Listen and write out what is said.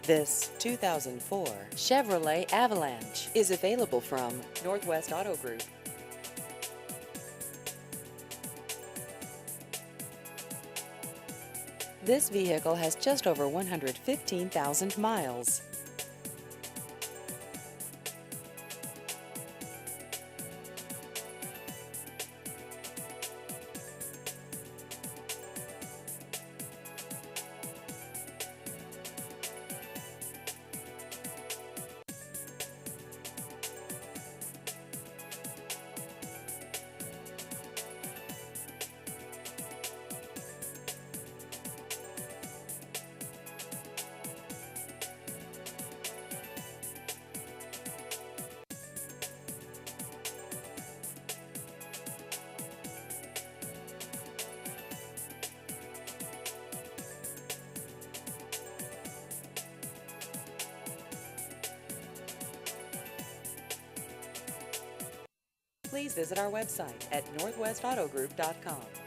This 2004 Chevrolet Avalanche is available from Northwest Auto Group. This vehicle has just over 115,000 miles. Please visit our website at northwestautogroup.com.